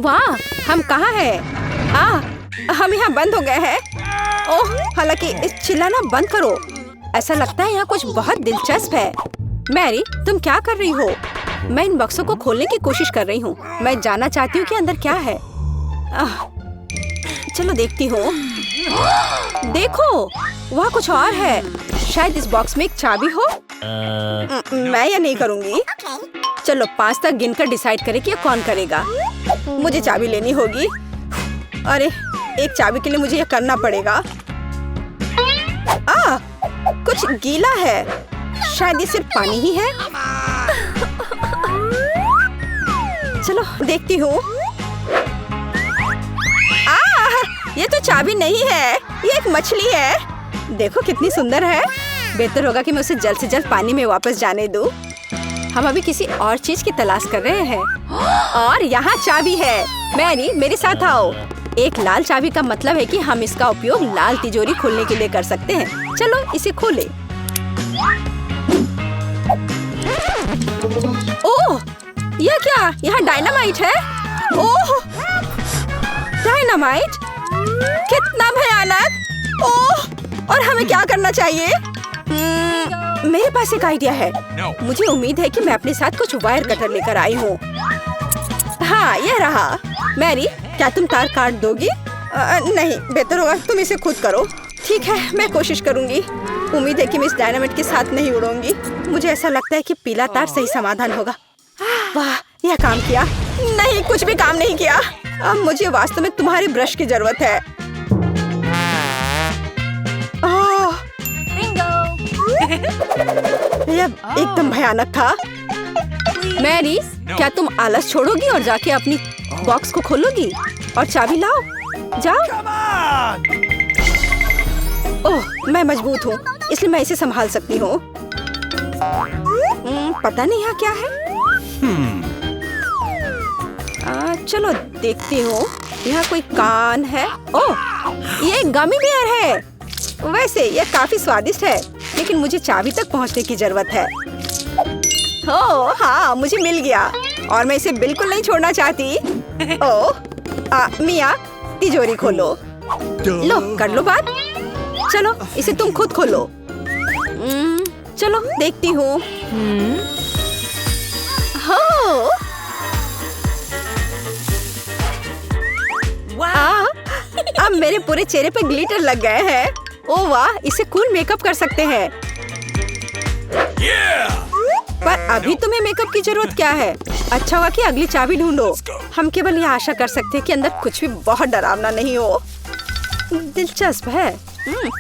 वाह, हम कहाँ हैं? हम यहाँ बंद हो गए हैं। ओह, हालांकि इस चिल्लाना बंद करो। ऐसा लगता है यहाँ कुछ बहुत दिलचस्प है। मैरी, तुम क्या कर रही हो? मैं इन बक्सों को खोलने की कोशिश कर रही हूँ। मैं जानना चाहती हूँ कि अंदर क्या है। चलो देखती हूँ। देखो, वहाँ कुछ और है। शायद इस बॉक्स में एक चाबी हो। मैं ये नहीं करूँगी। चलो 5 तक गिनकर डिसाइड करें कि ये कौन करेगा। मुझे चाबी लेनी होगी। अरे, एक चाबी के लिए मुझे ये करना पड़ेगा। कुछ गीला है। शायद ये सिर्फ पानी ही है। चलो देखती हूँ। ये तो चाबी नहीं है, ये एक मछली है। देखो कितनी सुंदर है। बेहतर होगा कि मैं उसे जल्द से जल्द पानी में वापस जाने दूँ। हम अभी किसी और चीज की तलाश कर रहे हैं। और यहाँ चाबी है। मैरी, मेरे साथ आओ। एक लाल चाबी का मतलब है कि हम इसका उपयोग लाल तिजोरी खोलने के लिए कर सकते हैं। चलो इसे खोलें। ओह, यह क्या? यहाँ डायनामाइट है। ओह, डायनामाइट? कितना भयानक। ओह, और हमें क्या करना चाहिए? मेरे पास एक आइडिया है। मुझे उम्मीद है कि मैं अपने साथ कुछ वायर कटर लेकर आई हूँ। हाँ, यह रहा। मैरी, क्या तुम तार काट दोगी? नहीं, बेहतर होगा तुम इसे खुद करो। ठीक है, मैं कोशिश करूंगी। उम्मीद है कि मैं इस डायनामाइट के साथ नहीं उड़ूंगी। मुझे ऐसा लगता है कि पीला तार सही समाधान होगा। वाह, यह काम किया। नहीं, कुछ भी काम नहीं किया। अब मुझे वास्तव में तुम्हारे ब्रश की जरूरत है। यह एकदम भयानक था। मैरी, क्या तुम आलस छोड़ोगी और जाके अपनी बॉक्स को खोलोगी और चाबी लाओ? जाओ। ओह, मैं मजबूत हूँ, इसलिए मैं इसे संभाल सकती हूँ। पता नहीं यहाँ क्या है। चलो देखती हूँ। यहाँ कोई कान है। ओह, ये एक गमी बेयर है। वैसे ये काफी स्वादिष्ट है, लेकिन मुझे चाबी तक पहुँचने की जरूरत है। ओह हाँ, मुझे मिल गया और मैं इसे बिल्कुल नहीं छोड़ना चाहती। ओह, मिया, तिजोरी खोलो। लो, कर लो बात। चलो इसे तुम खुद खोलो। चलो देखती हूँ। अब मेरे पूरे चेहरे पे ग्लिटर लग गए हैं। ओह वाह, इसे कूल मेकअप कर सकते हैं। पर अभी तुम्हें मेकअप की जरूरत क्या है? अच्छा हुआ कि अगली चाबी ढूंढो। हम केवल ये आशा कर सकते हैं कि अंदर कुछ भी बहुत डरावना नहीं हो। दिलचस्प है।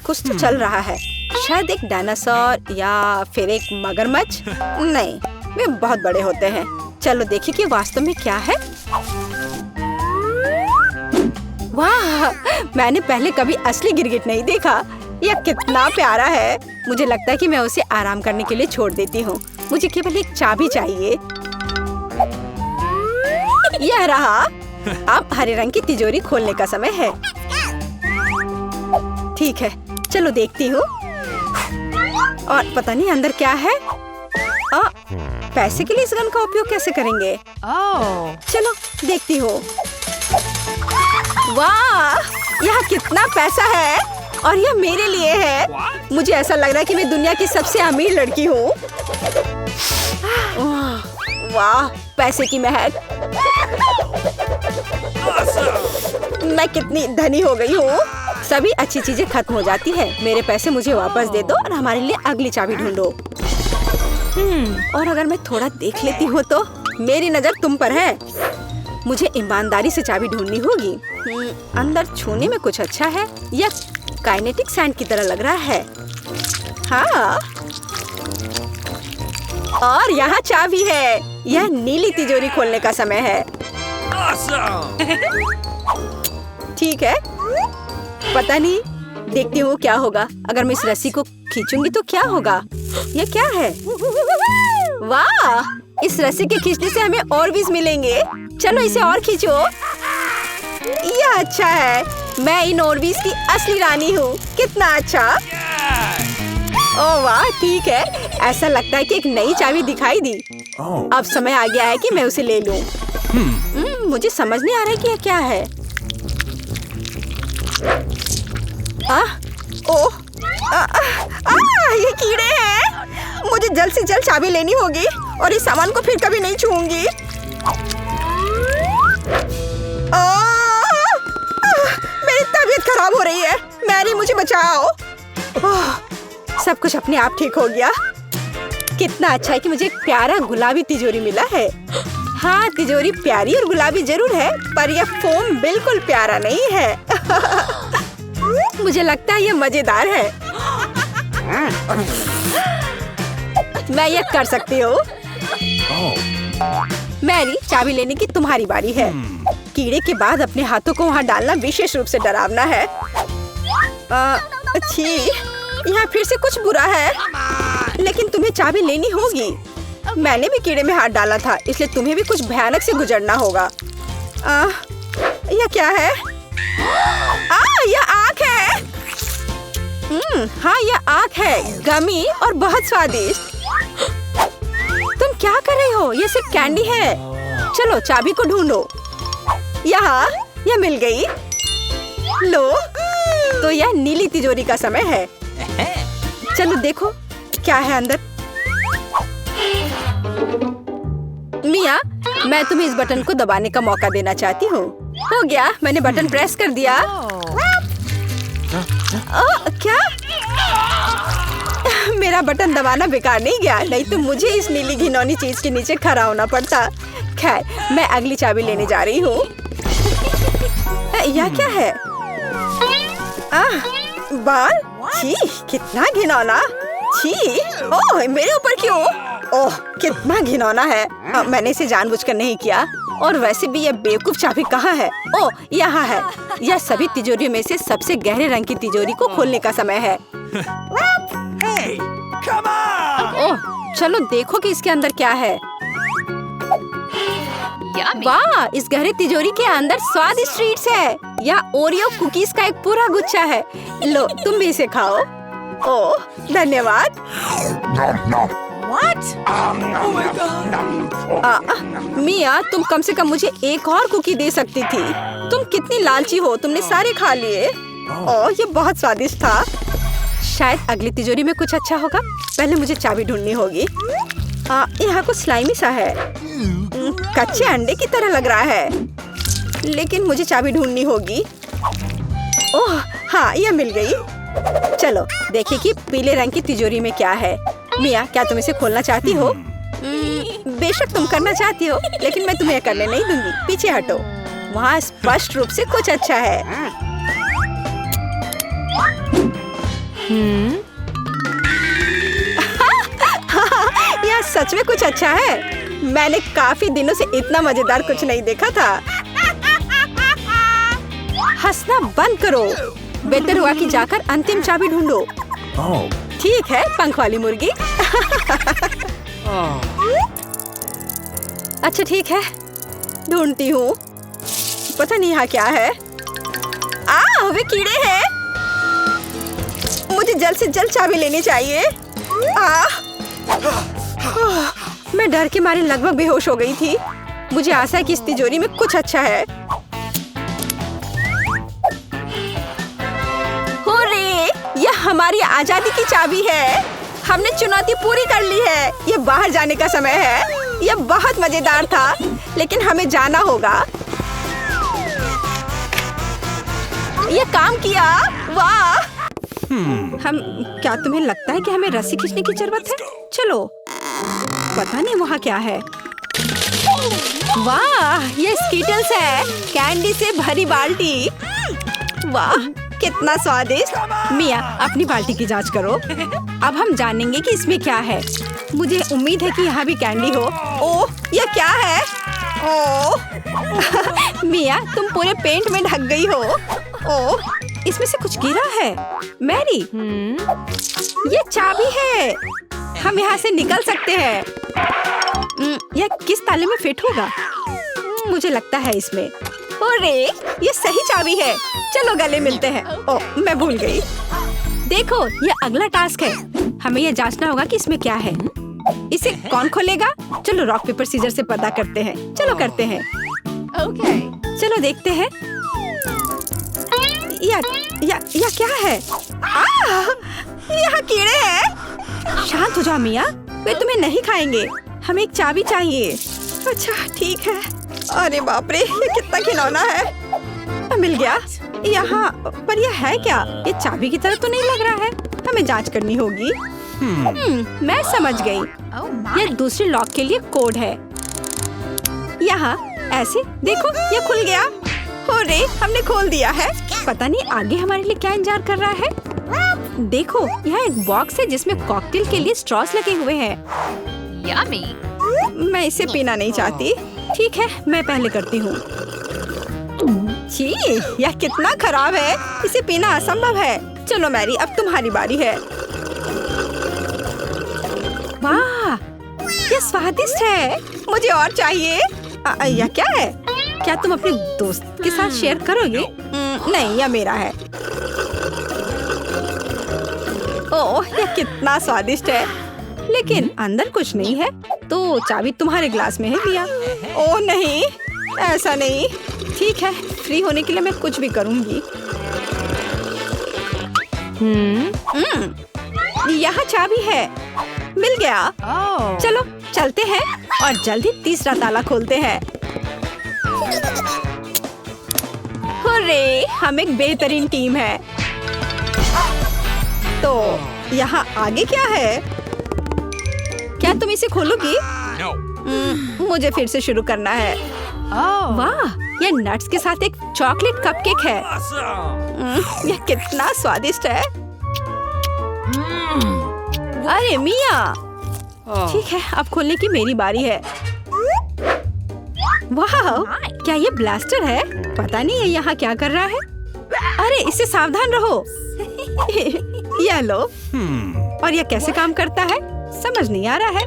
कुछ तो चल रहा है। शायद एक डायनासोर या फिर एक मगरमच्छ। नहीं, वे बहुत बड़े होते हैं। चलो देखिए कि वास्तव में क्या है। वाह, मैंने पहले कभी असली गिरगिट नहीं देखा। यह कितना प्यारा है। मुझे लगता है कि मैं उसे आराम करने के लिए छोड़ देती हूँ। मुझे केवल एक चाबी चाहिए। यह रहा। अब हरे रंग की तिजोरी खोलने का समय है। ठीक है, चलो देखती हूँ। और पता नहीं अंदर क्या है। पैसे के लिए इस गन का उपयोग कैसे करेंगे? चलो देखती हूँ। वाह, यह कितना पैसा है और यह मेरे लिए है। मुझे ऐसा लग रहा है कि मैं दुनिया की सबसे अमीर लड़की हूँ। वाह, पैसे की महक। मैं कितनी धनी हो गई हूँ। सभी अच्छी चीजें खत्म हो जाती है। मेरे पैसे मुझे वापस दे दो और हमारे लिए अगली चाबी ढूंढो। और अगर मैं थोड़ा देख लेती हूँ तो मेरी नजर तुम पर है। मुझे ईमानदारी से चाबी ढूंढनी होगी। अंदर छूने में कुछ अच्छा है। यह काइनेटिक सैंड की तरह लग रहा है। हाँ, और यहाँ चाबी है। यह नीली तिजोरी खोलने का समय है। ठीक है, पता नहीं, देखती हूँ क्या होगा। अगर मैं इस रस्सी को खींचूंगी तो क्या होगा? यह क्या है? वाह, इस रस्सी के खींचने से हमें और भी मिलेंगे। चलो इसे और खींचो। यह अच्छा है। मैं इन ऑर्बिस की असली रानी हूँ। कितना अच्छा। ओह वाह, ठीक है। ऐसा लगता है कि एक नई चाबी दिखाई दी। अब समय आ गया है कि मैं उसे ले लूं। मुझे समझ नहीं आ रहा है कि ये क्या है। ये कीड़े हैं। मुझे जल्द से जल्द चाबी लेनी होगी और इस सामान को फिर कभी नहीं छूऊंगी। मेरी तबीयत खराब हो रही है। मैरी, मुझे बचाओ। सब कुछ अपने आप ठीक हो गया। कितना अच्छा है कि मुझे एक प्यारा गुलाबी तिजोरी मिला है। हाँ, तिजोरी प्यारी और गुलाबी जरूर है, पर यह फोम बिल्कुल प्यारा नहीं है। मुझे लगता है यह मजेदार है। मैं यह कर सकती हूँ। मैरी, चाबी लेने की तुम्हारी बारी है। कीड़े के बाद अपने हाथों को वहाँ डालना विशेष रूप से डरावना है। अच्छी, यहाँ फिर से कुछ बुरा है, लेकिन तुम्हें चाबी लेनी होगी। मैंने भी कीड़े में हाथ डाला था, इसलिए तुम्हें भी कुछ भयानक से गुजरना होगा। यह क्या है? यह आँख है। हाँ, यह आँख है, गमी और बहुत स्वादिष्ट। तुम क्या कर रही हो? यह सिर्फ कैंडी है। चलो चाबी को ढूंढो। यहाँ, यह मिल गई। लो, तो यह नीली तिजोरी का समय है। चलो देखो क्या है अंदर। मिया, मैं तुम्हें इस बटन को दबाने का मौका देना चाहती हूँ। हो गया, मैंने बटन प्रेस कर दिया। क्या? मेरा बटन दबाना बेकार नहीं गया, नहीं तो मुझे इस नीली घिनौनी चीज के नीचे खड़ा होना पड़ता। खैर, मैं अगली चाबी लेने जा रही हूँ। यह क्या है? बाल? छी, कितना घिनौना। छी, ओह, मेरे ऊपर क्यों? ओह, कितना घिनौना है। मैंने इसे जानबूझकर नहीं किया। और वैसे भी यह बेवकूफ चाबी कहाँ है? ओह, यहाँ है। यह सभी तिजोरियों में से सबसे गहरे रंग की तिजोरी को खोलने का समय है। ओह, चलो देखो कि इसके अंदर क्या है। वाह, इस गहरे तिजोरी के अंदर स्वादिष्ट ट्रीट्स है। यह ओरियो कुकीज का एक पूरा गुच्छा है। लो, तुम भी इसे खाओ। ओह, धन्यवाद। मिया, तुम कम से कम मुझे एक और कुकी दे सकती थी। तुम कितनी लालची हो, तुमने सारे खा लिए। ओह, ये बहुत स्वादिष्ट था। शायद अगली तिजोरी में कुछ अच्छा होगा। पहले मुझे चाबी ढूंढनी होगी। यहाँ कुछ स्लाइमी सा है। कच्चे अंडे की तरह लग रहा है, लेकिन मुझे चाबी ढूंढनी होगी। ओह हाँ, यह मिल गई। चलो देखिए कि पीले रंग की तिजोरी में क्या है। मिया, क्या तुम इसे खोलना चाहती हो? बेशक तुम करना चाहती हो, लेकिन मैं तुम्हें करने नहीं दूंगी। पीछे हटो। वहाँ स्पष्ट रूप से कुछ अच्छा है। यह सच में कुछ अच्छा है। मैंने काफी दिनों से इतना मजेदार कुछ नहीं देखा था। हंसना बंद करो। बेहतर हुआ कि जाकर अंतिम चाबी ढूंढो। ठीक है, पंख वाली मुर्गी। अच्छा ठीक है, ढूंढती हूँ। पता नहीं यहाँ क्या है। वे कीड़े हैं। मुझे जल्द से जल्द चाबी लेनी चाहिए। मैं डर के मारे लगभग बेहोश हो गई थी। मुझे आशा है कि इस तिजोरी में कुछ अच्छा है। हुर्रे! यह हमारी आजादी की चाबी है। हमने चुनौती पूरी कर ली है। यह बाहर जाने का समय है। यह बहुत मजेदार था, लेकिन हमें जाना होगा। यह काम किया। वाह! क्या तुम्हें लगता है कि हमें रस्सी खींचने की जरूरत है? चलो, पता नहीं वहाँ क्या है। वाह, ये स्कीटल्स है। कैंडी से भरी बाल्टी। वाह, कितना स्वादिष्ट। मिया, अपनी बाल्टी की जांच करो। अब हम जानेंगे कि इसमें क्या है। मुझे उम्मीद है कि यहाँ भी कैंडी हो। ओह, यह क्या है? ओह मिया, तुम पूरे पेंट में ढक गई हो। ओह, इसमें से कुछ गिरा है। मैरी, ये चाबी है। हम यहाँ से निकल सकते हैं। यह किस ताले में फिट होगा? मुझे लगता है इसमें। अरे, ये सही चाबी है। चलो गले मिलते हैं। ओह, मैं भूल गई। देखो, ये अगला टास्क है। हमें यह जांचना होगा कि इसमें क्या है। इसे कौन खोलेगा? चलो रॉक पेपर सीजर से पता करते हैं। चलो करते हैं। चलो देखते हैं। या क्या है? यहाँ कीड़े हैं। शांत हो जाओ मिया, वे तुम्हें नहीं खाएंगे। हमें एक चाबी चाहिए। अच्छा ठीक है। अरे बाप रे, ये कितना खिलौना है। मिल गया। यहाँ पर यह है क्या? ये चाबी की तरह तो नहीं लग रहा है। हमें जांच करनी होगी। मैं समझ गई। ये दूसरे लॉक के लिए कोड है। यहाँ ऐसे देखो, ये खुल गया। अरे हमने खोल दिया है। पता नहीं आगे हमारे लिए क्या इंतजार कर रहा है। देखो, यहाँ एक बॉक्स है जिसमें कॉकटेल के लिए स्ट्रॉस लगे हुए हैं। Yummy. मैं इसे पीना नहीं चाहती। ठीक है, मैं पहले करती हूँ। छी, यह कितना खराब है। इसे पीना असंभव है। चलो मैरी, अब तुम्हारी बारी है। वाह, यह स्वादिष्ट है। मुझे और चाहिए। यह क्या है? क्या तुम अपने दोस्त के साथ शेयर करोगे? नहीं, यह मेरा है। ओह, यह कितना स्वादिष्ट है। लेकिन अंदर कुछ नहीं है, तो चाबी तुम्हारे ग्लास में है मिया। ओह नहीं, ऐसा नहीं। ठीक है, फ्री होने के लिए मैं कुछ भी करूंगी। यहाँ चाबी है। मिल गया। चलो चलते हैं और जल्दी तीसरा ताला खोलते हैं। हुर्रे, हम एक बेहतरीन टीम है। तो यहाँ आगे क्या है? क्या तुम इसे खोलोगी? मुझे फिर से शुरू करना है। वाह, यह नट्स के साथ एक चॉकलेट कपकेक है। यह कितना स्वादिष्ट है। अरे मिया, ठीक है, अब खोलने की मेरी बारी है। वाह, क्या ये ब्लास्टर है? पता नहीं ये यहाँ क्या कर रहा है। अरे इससे सावधान रहो। यह लो। और यह कैसे काम करता है समझ नहीं आ रहा है।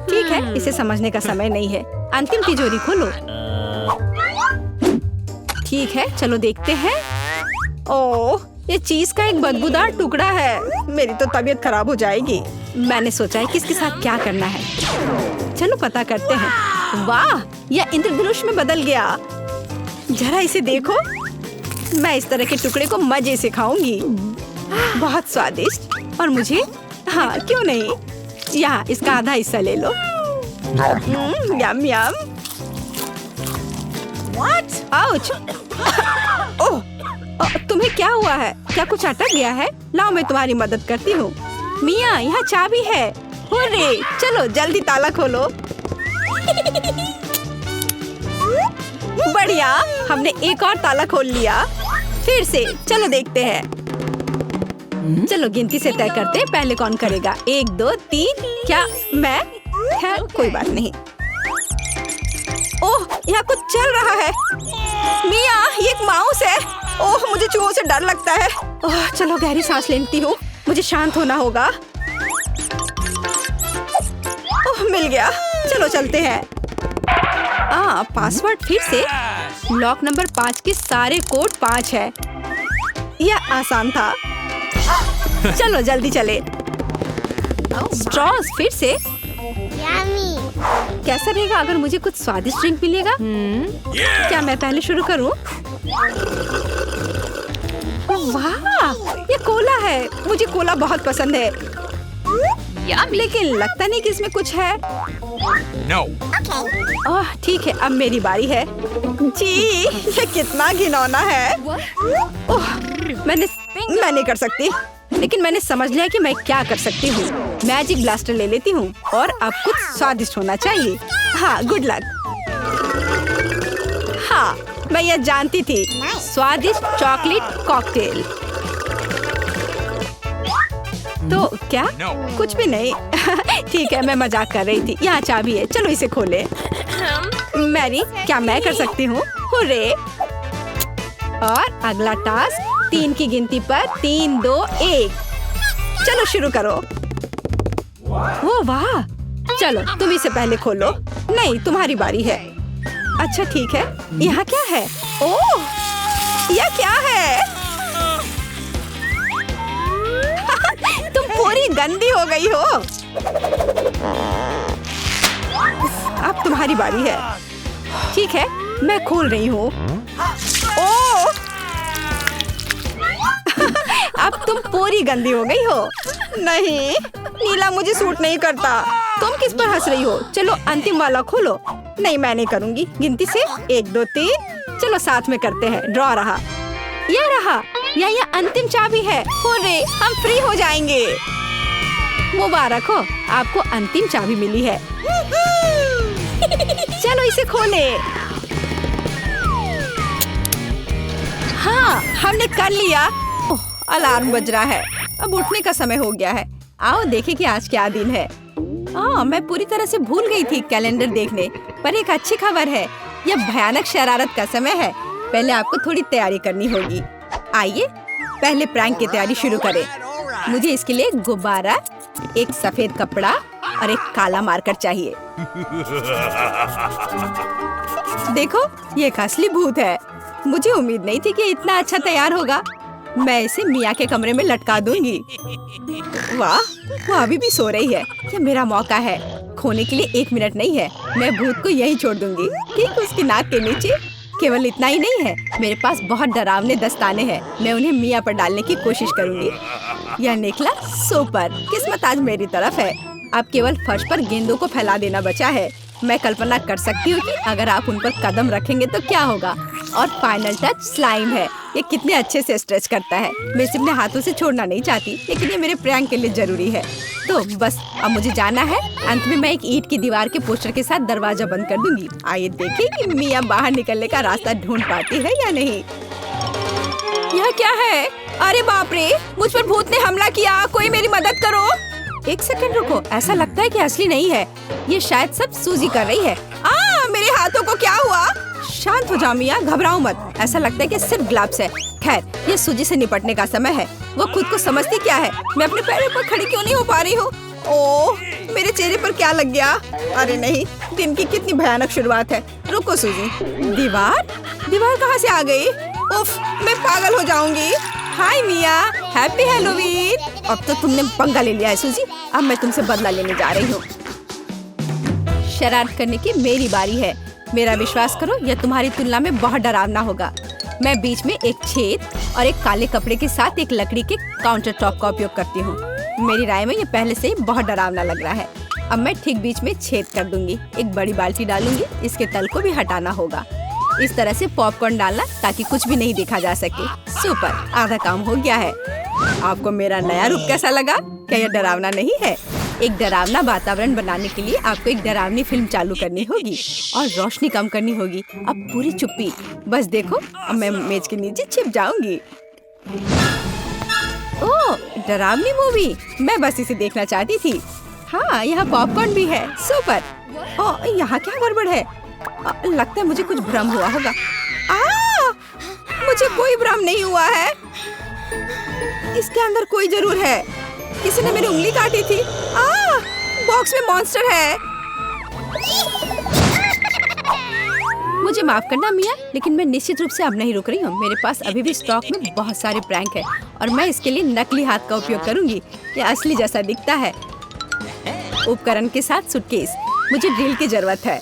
ठीक है, इसे समझने का समय नहीं है। अंतिम तिजोरी खोलो। ठीक है, चलो देखते हैं। ओह, ये चीज का एक बदबूदार टुकड़ा है। मेरी तो तबीयत खराब हो जाएगी। मैंने सोचा है कि इसके साथ क्या करना है। चलो पता करते हैं। वाह, यह इंद्रधनुष में बदल गया। जरा इसे देखो। मैं इस तरह के टुकड़े को मजे से खाऊंगी। बहुत स्वादिष्ट। और मुझे, हाँ क्यों नहीं, यहाँ इसका आधा हिस्सा ले लो। यम यम। What? आउच। ओह, तुम्हें क्या हुआ है? क्या कुछ अटक गया है? लाओ मैं तुम्हारी मदद करती हूँ। मिया, यहाँ चाबी है। हुर्रे, चलो जल्दी ताला खोलो। बढ़िया, हमने एक और ताला खोल लिया। फिर से चलो देखते हैं। चलो गिनती से तय करते हैं, पहले कौन करेगा। 1 2 3। क्या मैं? खैर कोई बात नहीं। ओह, यहाँ कुछ चल रहा है। मिया, ये एक माउस है। ओह, मुझे चूहों से डर लगता है। ओह, चलो गहरी सांस लेती हूँ। मुझे शांत होना होगा। ओह, मिल गया। चलो चलते हैं। पासवर्ड फिर से। लॉक नंबर 5 के सारे कोड 5 है। यह आसान था। चलो जल्दी चले। स्ट्रॉस फिर से। कैसा रहेगा अगर मुझे कुछ स्वादिष्ट ड्रिंक मिलेगा? क्या मैं पहले शुरू करूं? वाह, ये कोला है। मुझे कोला बहुत पसंद है। लेकिन लगता नहीं कि इसमें कुछ है। ओह, ठीक है, अब मेरी बारी है। जी, ये कितना घिनौना है। ओह, मैं नहीं कर सकती। लेकिन मैंने समझ लिया कि मैं क्या कर सकती हूँ। मैजिक ब्लास्टर ले लेती हूँ और अब कुछ स्वादिष्ट होना चाहिए। हाँ, गुड लक। हाँ, मैं यह जानती थी। स्वादिष्ट चॉकलेट कॉकटेल। तो क्या? कुछ भी नहीं। ठीक है, मैं मजाक कर रही थी। यहाँ चाबी है, चलो इसे खोले। मैरी, क्या मैं कर सकती हूँ? हुर्रे। और अगला टास्क 3 की गिनती पर 3 2 1। चलो शुरू करो। ओ वाह, चलो तुम इसे पहले खोलो। नहीं, तुम्हारी बारी है। अच्छा ठीक है, यहाँ क्या है? ओह, यह क्या है? तुम पूरी गंदी हो गई हो। अब तुम्हारी बारी है। ठीक है, मैं खोल रही हूँ। ओह! अब तुम पूरी गंदी हो गई हो। नहीं, नीला मुझे सूट नहीं करता। तुम किस पर हंस रही हो? चलो अंतिम वाला खोलो। नहीं, मैं नहीं करूँगी। गिनती से 1 2 3। चलो साथ में करते हैं। ड्रॉ रहा। यह रहा। यह अंतिम चाबी है। होरे, हम फ्री हो जाएंगे। मुबारक हो, आपको अंतिम चाबी मिली है। चलो इसे खोले। हाँ, हमने कर लिया। ओह, अलार्म बज रहा है। अब उठने का समय हो गया है। आओ देखें कि आज क्या दिन है। मैं पूरी तरह से भूल गई थी कैलेंडर देखने। पर एक अच्छी खबर है, यह भयानक शरारत का समय है। पहले आपको थोड़ी तैयारी करनी होगी। आइए पहले प्रैंक की तैयारी शुरू करें। मुझे इसके लिए एक गुब्बारा, एक सफेद कपड़ा और एक काला मार्कर चाहिए। देखो, ये एक असली भूत है। मुझे उम्मीद नहीं थी कि इतना अच्छा तैयार होगा। मैं इसे मिया के कमरे में लटका दूंगी। वाह, वो अभी भी सो रही है। ये मेरा मौका है। खोने के लिए 1 मिनट नहीं है। मैं भूत को यहीं छोड़ दूंगी, ठीक उसकी नाक के नीचे। केवल इतना ही नहीं है, मेरे पास बहुत डरावने दस्ताने हैं। मैं उन्हें मिया पर डालने की कोशिश करूंगी। यह निकला सुपर। किस्मत आज मेरी तरफ है। अब केवल फर्श पर गेंदों को फैला देना बचा है। मैं कल्पना कर सकती हूँ कि अगर आप उन पर कदम रखेंगे तो क्या होगा। और फाइनल टच स्लाइम है। ये कितने अच्छे से स्ट्रेच करता है। मैं इसे अपने हाथों से छोड़ना नहीं चाहती, लेकिन ये मेरे प्रैंक के लिए जरूरी है। तो बस अब मुझे जाना है। अंत में मैं एक ईंट की दीवार के पोस्टर के साथ दरवाजा बंद कर दूंगी। आइए देखें कि मिया बाहर निकलने का रास्ता ढूंढ पाती है या नहीं। यह क्या है? अरे बाप रे, मुझ पर भूत ने हमला किया। कोई मेरी मदद करो। 1 सेकंड रुको, ऐसा लगता है कि असली नहीं है। ये शायद सब सूजी कर रही है। मेरे हाथों को क्या हुआ? शांत हो जाओ मिया, घबराओ मत। ऐसा लगता है कि सिर्फ ग्लव्स है। खैर, ये सूजी से निपटने का समय है। वो खुद को समझती क्या है? मैं अपने पैरों पर खड़ी क्यों नहीं हो पा रही हूँ? ओह, मेरे चेहरे पर क्या लग गया? अरे नहीं, दिन की कितनी भयानक शुरुआत है। रुको सूजी। दीवार कहाँ से आ गई? उफ, मैं पागल हो जाऊंगी। हाय मिया, हैप्पी हैलोवीन। अब तो तुमने पंगा ले लिया है सूजी। अब मैं तुमसे बदला लेने जा रही हूँ। शरारत करने की मेरी बारी है। मेरा विश्वास करो, यह तुम्हारी तुलना में बहुत डरावना होगा। मैं बीच में एक छेद और एक काले कपड़े के साथ एक लकड़ी के काउंटर टॉप का उपयोग करती हूँ। मेरी राय में ये पहले से ही बहुत डरावना लग रहा है। अब मैं ठीक बीच में छेद कर दूंगी। एक बड़ी बाल्टी डालूंगी। इसके तल को भी हटाना होगा। इस तरह से पॉपकॉर्न डालना ताकि कुछ भी नहीं देखा जा सके। सुपर, आधा काम हो गया है। आपको मेरा नया रूप कैसा लगा? क्या यह डरावना नहीं है? एक डरावना वातावरण बनाने के लिए आपको एक डरावनी फिल्म चालू करनी होगी और रोशनी कम करनी होगी। अब पूरी चुप्पी। बस देखो, अब मैं मेज के नीचे छिप जाऊंगी। ओह, डरावनी मूवी। मैं बस इसे देखना चाहती थी। हाँ, यहाँ पॉपकॉर्न भी है। सुपर। ओह, यहाँ क्या गड़बड़ है? लगता है मुझे कुछ भ्रम हुआ होगा। मुझे कोई भ्रम नहीं हुआ है। इसके अंदर कोई जरूर है। किसी ने मेरी उंगली काटी थी। बॉक्स में मॉन्स्टर है। मुझे माफ करना मिया, लेकिन मैं निश्चित रूप से अब नहीं रुक रही हूँ। मेरे पास अभी भी स्टॉक में बहुत सारे प्रैंक है और मैं इसके लिए नकली हाथ का उपयोग करूंगी। यह असली जैसा दिखता है। उपकरण के साथ सूटकेस। मुझे ड्रिल की जरूरत है।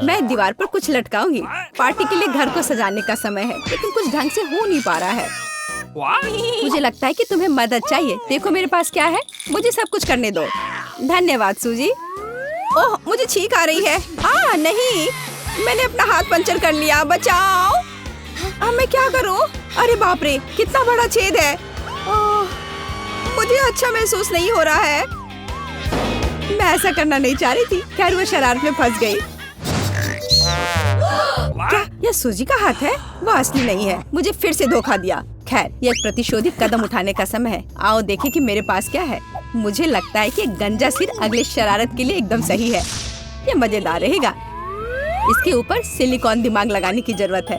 मैं दीवार पर कुछ लटकाऊंगी। पार्टी के लिए घर को सजाने का समय है, लेकिन कुछ ढंग से हो नहीं पा रहा है। मुझे लगता है कि तुम्हें मदद चाहिए। देखो मेरे पास क्या है। मुझे सब कुछ करने दो। धन्यवाद सूजी। ओह, मुझे छींक आ रही है। नहीं, मैंने अपना हाथ पंचर कर लिया। बचाओ। अब मैं क्या करूं? अरे बाप रे, कितना बड़ा छेद है। मुझे अच्छा महसूस नहीं हो रहा है। मैं ऐसा करना नहीं चाह रही थी। खैर, वो शरारत में फंस गई। क्या यह सूजी का हाथ है? वो असली नहीं है। मुझे फिर से धोखा दिया। खैर, यह एक प्रतिशोधी कदम उठाने का समय है। आओ देखें कि मेरे पास क्या है। मुझे लगता है कि गंजा सिर अगले शरारत के लिए एकदम सही है। यह मजेदार रहेगा। इसके ऊपर सिलिकॉन दिमाग लगाने की जरूरत है।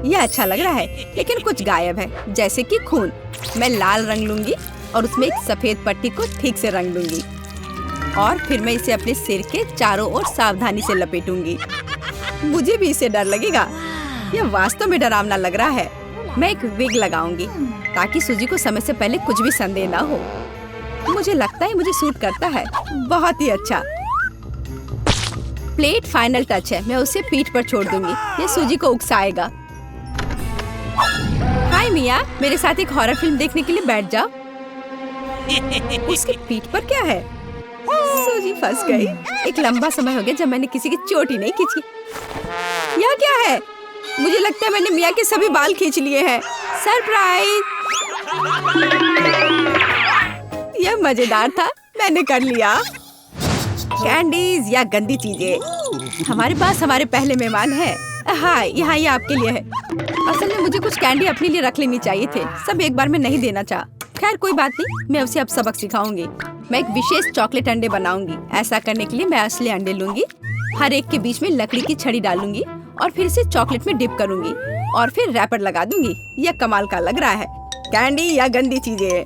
यह अच्छा लग रहा है, लेकिन कुछ गायब है, जैसे कि खून। मैं लाल रंग लूंगी और उसमें एक सफेद पट्टी को ठीक से रंग दूंगी और फिर मैं इसे अपने सिर के चारों ओर सावधानी से लपेटूंगी। मुझे भी इससे डर लगेगा। यह वास्तव में डरावना लग रहा है। मैं एक विग लगाऊंगी ताकि सूजी को समय से पहले कुछ भी संदेह ना हो। मुझे लगता है मुझे सूट करता है। बहुत ही अच्छा। प्लेट फाइनल टच है। मैं उसे पीठ पर छोड़ दूंगी, ये सूजी को उकसाएगा। हाय मिया, मेरे साथ एक हॉरर फिल्म देखने के लिए बैठ जाओ। उसकी पीठ पर क्या है? सूजी फंस गई। एक लंबा समय हो गया जब मैंने किसी की चोटी नहीं खींची। यह क्या है? मुझे लगता है मैंने मिया के सभी बाल खींच लिए हैं। सरप्राइज! यह मजेदार था, मैंने कर लिया। कैंडीज या गंदी चीजें। हमारे पास हमारे पहले मेहमान है। हाँ, यहाँ ये आपके लिए है। असल में मुझे कुछ कैंडी अपने लिए रख लेनी चाहिए थे, सब एक बार में नहीं देना चाह। खैर कोई बात नहीं, मैं उसे अब सबक सिखाऊंगी। मैं एक विशेष चॉकलेट अंडे बनाऊंगी। ऐसा करने के लिए मैं असली अंडे लूंगी, हर एक के बीच में लकड़ी की छड़ी डालूंगी और फिर इसे चॉकलेट में डिप करूंगी और फिर रैपर लगा दूंगी। यह कमाल का लग रहा है। कैंडी या गंदी चीजें।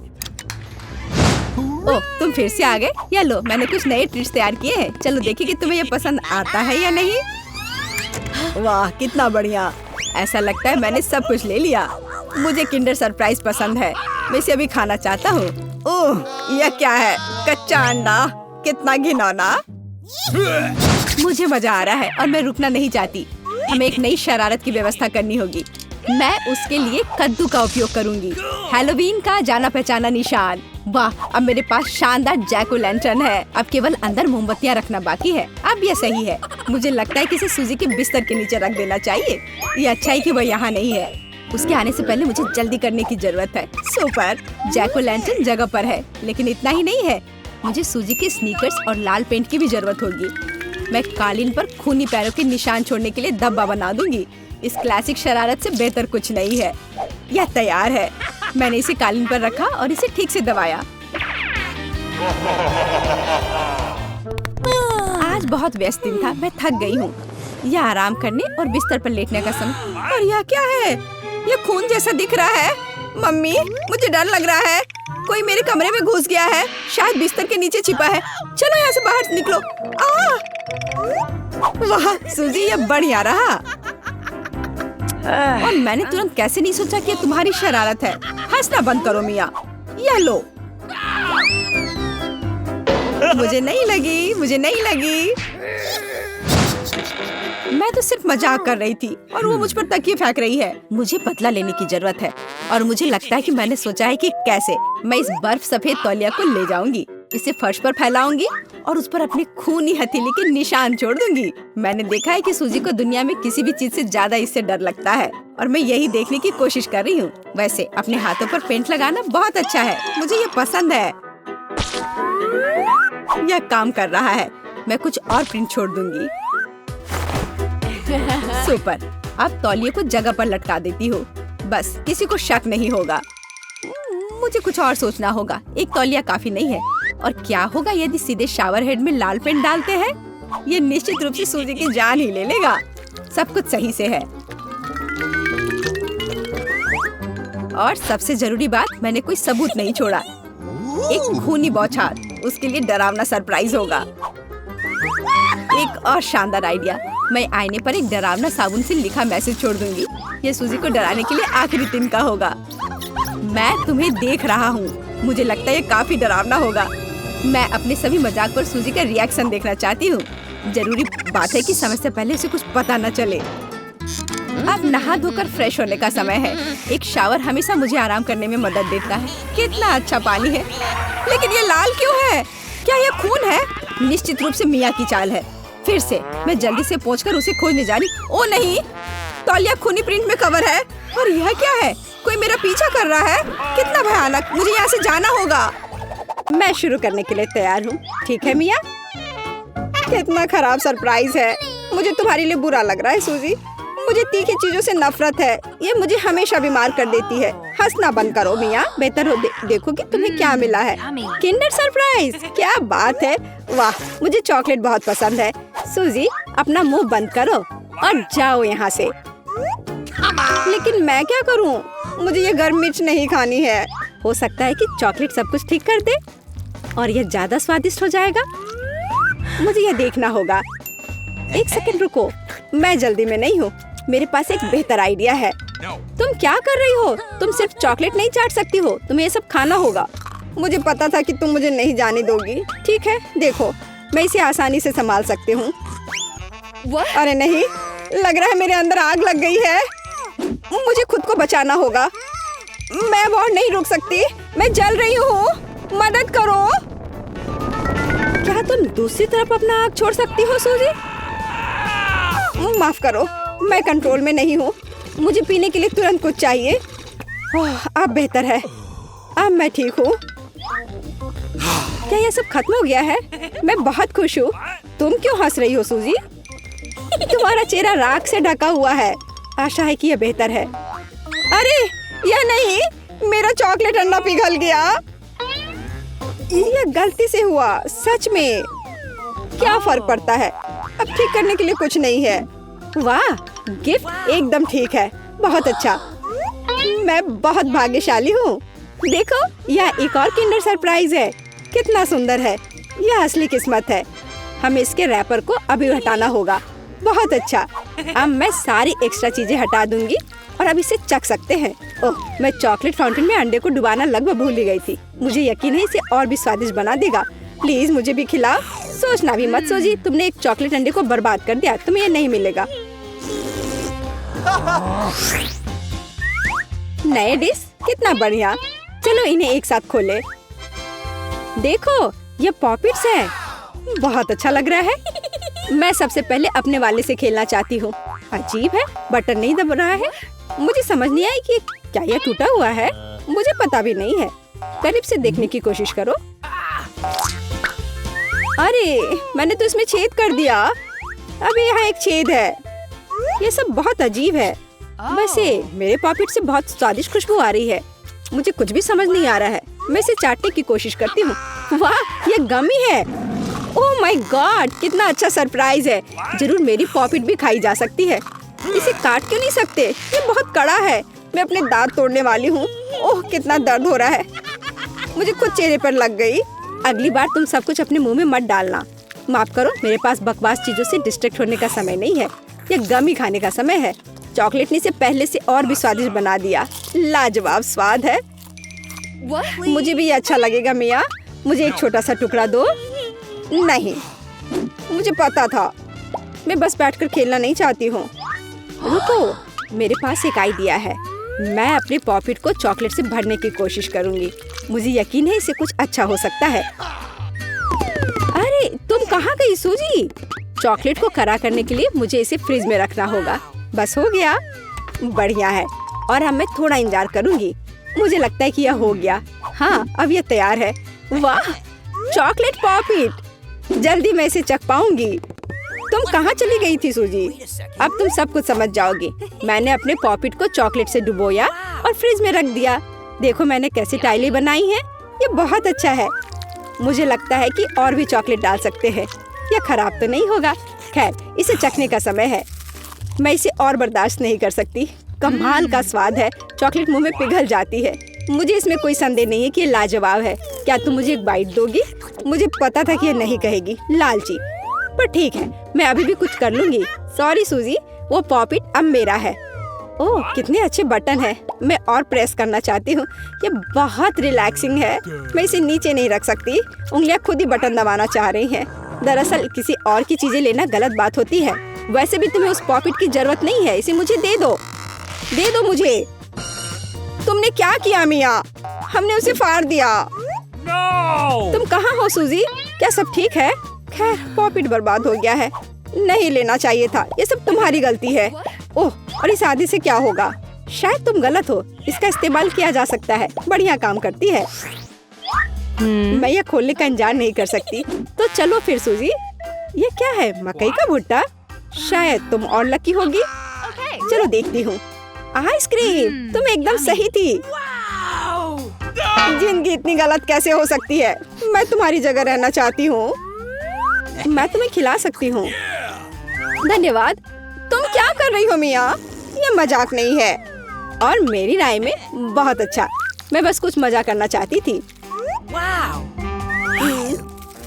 ओह, तुम फिर से आ गए। या लो, मैंने कुछ नए ट्रीट्स तैयार किए हैं। चलो देखिए कि तुम्हें ये पसंद आता है या नहीं। वाह, कितना बढ़िया। ऐसा लगता है मैंने सब कुछ ले लिया। मुझे किंडर सरप्राइज पसंद है, मैं इसे अभी खाना चाहता हूँ। ओह, यह क्या है? कच्चा अंडा, कितना घिनौना। मुझे मजा आ रहा है और मैं रुकना नहीं चाहती। हमें एक नई शरारत की व्यवस्था करनी होगी। मैं उसके लिए कद्दू का उपयोग करूंगी, हैलोवीन का जाना पहचाना निशान। वाह, अब मेरे पास शानदार जैक ओ लैंटर्न है। अब केवल अंदर मोमबत्तियां रखना बाकी है। अब यह सही है। मुझे लगता है कि इसे सूजी के बिस्तर के नीचे रख देना चाहिए। ये अच्छा है कि वह यहाँ नहीं है। उसके आने से पहले मुझे जल्दी करने की जरूरत है। सुपर, जैक ओ लैंटर्न जगह पर है, लेकिन इतना ही नहीं है। मुझे सूजी के स्नीकर्स और लाल पेंट की भी जरूरत होगी। मैं कालीन पर खूनी पैरों के निशान छोड़ने के लिए धब्बा बना दूंगी। इस क्लासिक शरारत से बेहतर कुछ नहीं है। यह तैयार है। मैंने इसे कालीन पर रखा और इसे ठीक से दबाया। आज बहुत व्यस्त दिन था, मैं थक गई हूँ। यह आराम करने और बिस्तर पर लेटने का समय। और यह क्या है? यह खून जैसा दिख रहा है। मम्मी, मुझे डर लग रहा है। कोई मेरे कमरे में घुस गया है, शायद बिस्तर के नीचे छिपा है। चलो यहाँ से बाहर निकलो। वाह सूजी, यह बढ़िया रहा। और मैंने तुरंत कैसे नहीं सोचा कि तुम्हारी शरारत है। हंसना बंद करो मिया। यह लो। मुझे नहीं लगी। मैं तो सिर्फ मजाक कर रही थी और वो मुझ पर तकिए फेंक रही है। मुझे बदला लेने की जरूरत है और मुझे लगता है कि मैंने सोचा है कि कैसे। मैं इस बर्फ सफेद तौलिया को ले जाऊंगी, इसे फर्श पर फैलाऊंगी और उस पर अपने खूनी हथेली के निशान छोड़ दूंगी। मैंने देखा है कि सूजी को दुनिया में किसी भी चीज से ज्यादा इससे डर लगता है और मैं यही देखने की कोशिश कर रही हूँ। वैसे अपने हाथों पर पेंट लगाना बहुत अच्छा है, मुझे ये पसंद है। यह काम कर रहा है। मैं कुछ और प्रिंट छोड़ दूंगी। सुपर, अब तौलिए को जगह पर लटका देती हूँ। बस किसी को शक नहीं होगा। मुझे कुछ और सोचना होगा। एक तौलिया काफी नहीं है। और क्या होगा यदि सीधे शावर हेड में लाल पेंट डालते हैं? ये निश्चित रूप से सूजी की जान ही ले लेगा। सब कुछ सही से है। और सबसे जरूरी बात, मैंने कोई सबूत नहीं छोड़ा। एक खूनी बौछार, उसके लिए डरावना सरप्राइज होगा। एक और शानदार आइडिया, मैं आईने पर एक डरावना साबुन से लिखा मैसेज छोड़ दूंगी। ये सूजी को डराने के लिए आखिरी दिन का होगा। मैं तुम्हें देख रहा हूँ। मुझे लगता है ये काफी डरावना होगा। मैं अपने सभी मजाक पर सूजी का रिएक्शन देखना चाहती हूँ। जरूरी बात है कि समय से पहले उसे कुछ पता न चले। अब नहा धोकर फ्रेश होने का समय है। एक शावर हमेशा मुझे आराम करने में मदद देता है। कितना अच्छा पानी है, लेकिन ये लाल क्यों है? क्या ये खून है? निश्चित रूप से मिया की चाल है। फिर से मैं जल्दी से पहुंचकर उसे खोजने जा रही। ओ नहीं, तौलिया खूनी प्रिंट में कवर है। और यह क्या है? कोई मेरा पीछा कर रहा है। कितना भयानक, मुझे यहाँ से जाना होगा। मैं शुरू करने के लिए तैयार हूँ। ठीक है मिया? कितना खराब सरप्राइज है। मुझे तुम्हारे लिए बुरा लग रहा है सूजी। मुझे तीखी चीजों से नफरत है। ये मुझे हमेशा बीमार कर देती है। हंसना बंद करो मिया। बेहतर हो देखो कि तुम्हें क्या मिला है। किंडर सरप्राइज, क्या बात है। वाह, मुझे चॉकलेट बहुत पसंद है। सूजी, अपना मुंह बंद करो और जाओ यहाँ से। लेकिन मैं क्या करूँ? मुझे ये गर्म मिर्च नहीं खानी है। हो सकता है कि चॉकलेट सब कुछ ठीक कर दे और यह ज्यादा स्वादिष्ट हो जाएगा। मुझे यह देखना होगा। एक सेकंड रुको, मैं जल्दी में नहीं हूँ। मेरे पास एक बेहतर आइडिया है। तुम क्या कर रही हो? तुम सिर्फ चॉकलेट नहीं चाट सकती हो, तुम्हें ये सब खाना होगा। मुझे पता था कि तुम मुझे नहीं जाने दोगी। ठीक है, देखो, मैं इसे आसानी से संभाल सकती हूँ। अरे नहीं, लग रहा है मेरे अंदर आग लग गई है। मुझे खुद को बचाना होगा। मैं और नहीं रुक सकती, मैं जल रही हूँ, मदद करो। क्या तुम दूसरी तरफ अपना आग छोड़ सकती हो सूजी? माफ करो, मैं कंट्रोल में नहीं हूँ। मुझे पीने के लिए तुरंत कुछ चाहिए। अब बेहतर है, अब मैं ठीक हूँ। क्या यह सब खत्म हो गया है? मैं बहुत खुश हूँ। तुम क्यों हंस रही हो सूजी? तुम्हारा चेहरा राख से ढका हुआ है। आशा है कि यह बेहतर है। अरे यह नहीं, मेरा चॉकलेट अंडा पिघल गया। यह गलती से हुआ, सच में। क्या फर्क पड़ता है, अब ठीक करने के लिए कुछ नहीं है। वाह, गिफ्ट एकदम ठीक है, बहुत अच्छा। मैं बहुत भाग्यशाली हूँ। देखो, यह एक और किंडर सरप्राइज है। कितना सुंदर है, यह असली किस्मत है। हमें इसके रैपर को अभी हटाना होगा। बहुत अच्छा, अब मैं सारी एक्स्ट्रा चीजें हटा दूंगी और अब इसे चख सकते हैं। ओह, मैं चॉकलेट फाउंटेन में अंडे को डुबाना लगभग भूल ही गई थी। मुझे यकीन है इसे और भी स्वादिष्ट बना देगा। प्लीज मुझे भी खिलाओ। सोचना भी मत सूजी, तुमने एक चॉकलेट अंडे को बर्बाद कर दिया, तुम्हें ये नहीं मिलेगा। नए डिश, कितना बढ़िया। चलो इन्हें एक साथ खोले। देखो, ये पॉपिट्स है। बहुत अच्छा लग रहा है। मैं सबसे पहले अपने वाले से खेलना चाहती हूँ। अजीब है, बटन नहीं दब रहा है। मुझे समझ नहीं आई कि क्या यह टूटा हुआ है। मुझे पता भी नहीं है। करीब से देखने की कोशिश करो। अरे, मैंने तो इसमें छेद कर दिया। अभी यहाँ एक छेद है। ये सब बहुत अजीब है। वैसे मेरे पॉपिट से बहुत स्वादिष्ट खुशबू आ रही है। मुझे कुछ भी समझ नहीं आ रहा है। मैं इसे चाटने की कोशिश करती हूँ। वाह, ये गमी है। ओह माय गॉड, कितना अच्छा सरप्राइज है। जरूर मेरी पॉपिट भी खाई जा सकती है। इसे काट क्यों नहीं सकते? ये बहुत कड़ा है। मैं अपने दांत तोड़ने वाली हूँ। ओह, कितना दर्द हो रहा है। मुझे खुद चेहरे पर लग गई। अगली बार तुम सब कुछ अपने मुंह में मत डालना। माफ करो, मेरे पास बकवास चीजों से डिस्ट्रैक्ट होने का समय नहीं है। ये गमी खाने का समय है। चॉकलेट ने इसे पहले से और भी स्वादिष्ट बना दिया। लाजवाब स्वाद है। मुझे भी ये अच्छा लगेगा मिया। मुझे एक छोटा सा टुकड़ा दो। नहीं, मुझे पता था। मैं बस बैठकर खेलना नहीं चाहती हूँ। रुको, मेरे पास एक आइडिया है। मैं अपने पॉपिट को चॉकलेट से भरने की कोशिश करूँगी। मुझे यकीन है इसे कुछ अच्छा हो सकता है। अरे, तुम कहाँ गई सूजी? चॉकलेट को कड़ा करने के लिए मुझे इसे फ्रिज में रखना होगा। बस हो गया। बढ़िया है। और अब मैं थोड़ा इंतजार करूँगी। मुझे लगता है कि यह हो गया। हाँ, अब यह तैयार है। वाह, चॉकलेट पॉपिट। जल्दी मैं इसे चख पाऊंगी। तुम कहाँ चली गई थी सूजी? अब तुम सब कुछ समझ जाओगी। मैंने अपने पॉपिट को चॉकलेट से डुबोया और फ्रिज में रख दिया। देखो मैंने कैसी टाइलें बनाई हैं। ये बहुत अच्छा है। मुझे लगता है कि और भी चॉकलेट डाल सकते हैं। यह खराब तो नहीं होगा। खैर, इसे चखने का समय है। मैं इसे और बर्दाश्त नहीं कर सकती। कमाल का स्वाद है। चॉकलेट मुंह में पिघल जाती है। मुझे इसमें कोई संदेह नहीं है कि ये लाजवाब है। क्या तुम मुझे एक बाइट दोगी? मुझे पता था कि ये नहीं कहेगी, लालची। पर ठीक है, मैं अभी भी कुछ कर लूंगी। सॉरी सूजी, वो पॉपिट अब मेरा है। ओह, कितने अच्छे बटन है। मैं और प्रेस करना चाहती हूँ। ये बहुत रिलैक्सिंग है। मैं इसे नीचे नहीं रख सकती। उंगलियां खुद ही बटन दबाना चाह रही हैं। दरअसल किसी और की चीजें लेना गलत बात होती है। वैसे भी तुम्हें उस पॉपिट की जरूरत नहीं है। इसे मुझे दे दो। दे दो मुझे। तुमने क्या किया मिया? हमने उसे फाड़ दिया। No! तुम कहाँ हो सूजी? क्या सब ठीक है? खैर, पॉपिट बर्बाद हो गया है। नहीं लेना चाहिए था। ये सब तुम्हारी गलती है। ओह, और इस आदि से क्या होगा? शायद तुम गलत हो। इसका इस्तेमाल किया जा सकता है। बढ़िया काम करती है। मैं ये खोलने का इंतजार नहीं कर सकती। तो चलो फिर सूजी। ये क्या है? मकई का भुट्टा? शायद तुम और लकी होगी। चलो देखती हूँ। आइसक्रीम, तुम एकदम सही थी। जिंदगी इतनी गलत कैसे हो सकती है? मैं तुम्हारी जगह रहना चाहती हूँ। मैं तुम्हें खिला सकती हूँ। धन्यवाद। तुम क्या कर रही हो मिया? ये मजाक नहीं है। और मेरी राय में बहुत अच्छा। मैं बस कुछ मजा करना चाहती थी।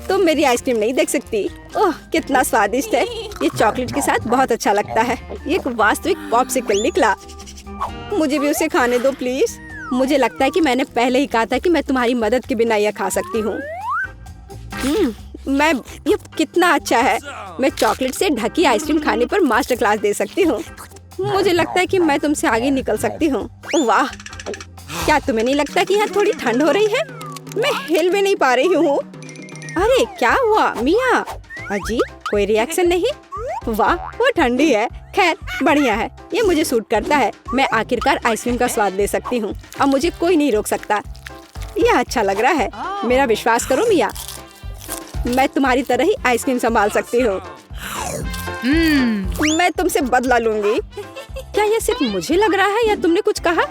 तुम मेरी आइसक्रीम नहीं देख सकती। ओह, कितना स्वादिष्ट है। ये चॉकलेट के साथ बहुत अच्छा लगता है। ये एक वास्तविक पॉप्सिकल निकला। मुझे भी उसे खाने दो प्लीज। मुझे लगता है कि मैंने पहले ही कहा था कि मैं तुम्हारी मदद के बिना यह खा सकती हूँ। ये कितना अच्छा है। मैं चॉकलेट से ढकी आइसक्रीम खाने पर मास्टर क्लास दे सकती हूँ। मुझे लगता है कि मैं तुमसे आगे निकल सकती हूँ। वाह, क्या तुम्हें नहीं लगता कि यहाँ थोड़ी ठंड हो रही है? मैं हिल भी नहीं पा रही हूँ। अरे क्या हुआ मिया? अजीब, कोई रिएक्शन नहीं। वाह, वो ठंडी है। खैर बढ़िया है, ये मुझे सूट करता है। मैं आखिरकार आइसक्रीम का स्वाद ले सकती हूँ। अब मुझे कोई नहीं रोक सकता। यह अच्छा लग रहा है। मेरा विश्वास करो मिया, मैं तुम्हारी तरह ही आइसक्रीम संभाल सकती हूँ। मैं तुमसे बदला लूंगी। क्या यह सिर्फ मुझे लग रहा है या तुमने कुछ कहा?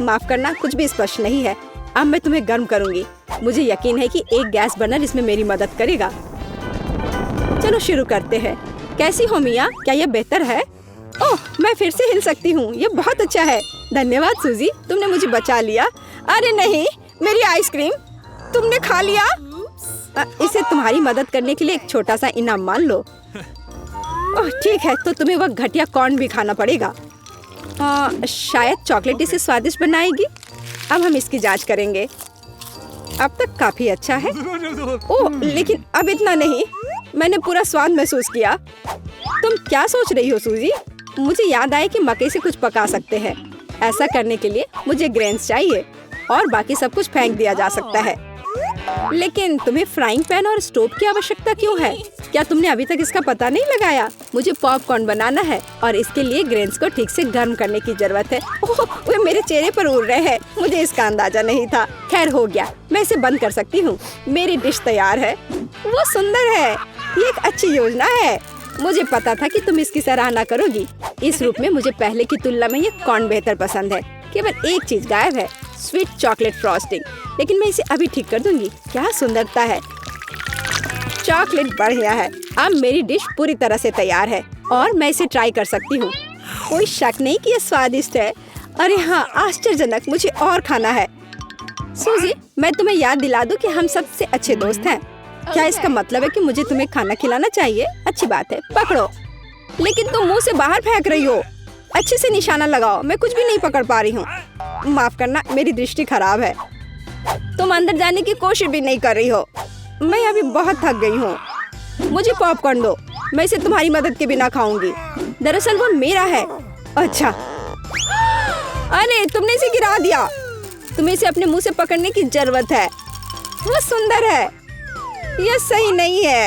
माफ करना, कुछ भी स्पष्ट नहीं है। अब मैं तुम्हें गर्म करूंगी। मुझे यकीन है कि एक गैस बर्नर इसमें मेरी मदद करेगा। चलो शुरू करते हैं। कैसी हो मिया? क्या यह बेहतर है? ओह, मैं फिर से हिल सकती हूँ। ये बहुत अच्छा है। धन्यवाद सूजी, तुमने मुझे बचा लिया। अरे नहीं, मेरी आइसक्रीम तुमने खा लिया। इसे तुम्हारी मदद करने के लिए एक छोटा सा इनाम मान लो। ओह ठीक है, तो तुम्हें वह घटिया कॉर्न भी खाना पड़ेगा। शायद चॉकलेट इसे स्वादिष्ट बनाएगी। अब हम इसकी जांच करेंगे। अब तक काफी अच्छा है। ओह लेकिन अब इतना नहीं। मैंने पूरा स्वाद महसूस किया। तुम क्या सोच रही हो सूजी? मुझे याद आया कि मकई से कुछ पका सकते हैं। ऐसा करने के लिए मुझे ग्रेन्स चाहिए और बाकी सब कुछ फेंक दिया जा सकता है। लेकिन तुम्हें फ्राइंग पैन और स्टोव की आवश्यकता क्यों है? क्या तुमने अभी तक इसका पता नहीं लगाया? मुझे पॉपकॉर्न बनाना है और इसके लिए ग्रेन्स को ठीक से गर्म करने की जरूरत है। ओह, वे मेरे चेहरे पर उड़ रहे हैं। मुझे इसका अंदाजा नहीं था। खैर हो गया, मैं इसे बंद कर सकती हूँ। मेरी डिश तैयार है। वो सुंदर है। ये एक अच्छी योजना है। मुझे पता था कि तुम इसकी सराहना करोगी। इस रूप में मुझे पहले की तुलना में ये कॉर्न बेहतर पसंद है। केवल एक चीज गायब है, स्वीट चॉकलेट फ्रॉस्टिंग। लेकिन मैं इसे अभी ठीक कर दूंगी। क्या सुंदरता है। चॉकलेट बढ़िया है। अब मेरी डिश पूरी तरह से तैयार है और मैं इसे ट्राई कर सकती हूँ। कोई शक नहीं कि ये स्वादिष्ट है। अरे हाँ, आश्चर्यजनक। मुझे और खाना है। सूजी, मैं तुम्हें याद दिला दूं कि हम सबसे अच्छे दोस्त हैं। क्या इसका मतलब है कि मुझे तुम्हें खाना खिलाना चाहिए? अच्छी बात है, पकड़ो। लेकिन तुम मुंह से बाहर फेंक रही हो। अच्छे से निशाना लगाओ। मैं कुछ भी नहीं पकड़ पा रही हूँ। माफ करना, मेरी दृष्टि खराब है। तुम अंदर जाने की कोशिश भी नहीं कर रही हो। मैं अभी बहुत थक गई हूँ। मुझे पॉपकॉर्न दो। मैं इसे तुम्हारी मदद के बिना खाऊंगी। दरअसल वो मेरा है। अच्छा, अरे तुमने इसे गिरा दिया। तुम्हें इसे अपने मुंह से पकड़ने की जरूरत है। वो सुंदर है। यह सही नहीं है।